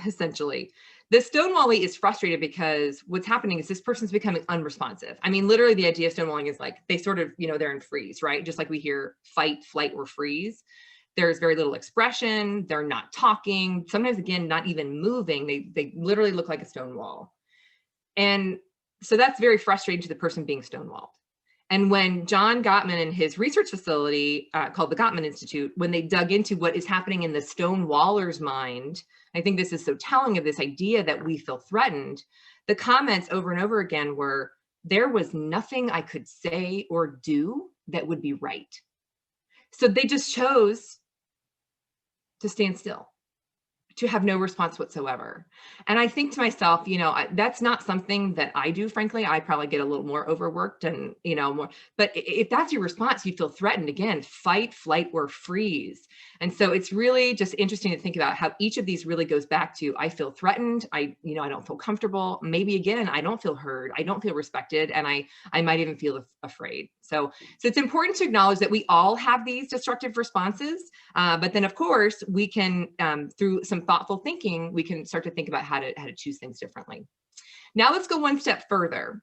essentially. The stonewallee is frustrated because what's happening is this person's becoming unresponsive. I mean, literally the idea of stonewalling is like, they sort of, they're in freeze, right? Just like we hear fight, flight, or freeze. There's very little expression. They're not talking. Sometimes, again, not even moving. They literally look like a stone wall. And so that's very frustrating to the person being stonewalled. And when John Gottman and his research facility called the Gottman Institute, when they dug into what is happening in the stonewaller's mind, I think this is so telling of this idea that we feel threatened. The comments over and over again were, there was nothing I could say or do that would be right. So they just chose to stand still, to have no response whatsoever. And I think to myself, that's not something that I do, frankly. I probably get a little more overworked and, more, but if that's your response, you feel threatened, again, fight, flight, or freeze. And so it's really just interesting to think about how each of these really goes back to, I feel threatened. I don't feel comfortable. Maybe again, I don't feel heard. I don't feel respected. And I might even feel afraid. So it's important to acknowledge that we all have these destructive responses. But then of course we can, through some thoughtful thinking, we can start to think about how to choose things differently. Now let's go one step further.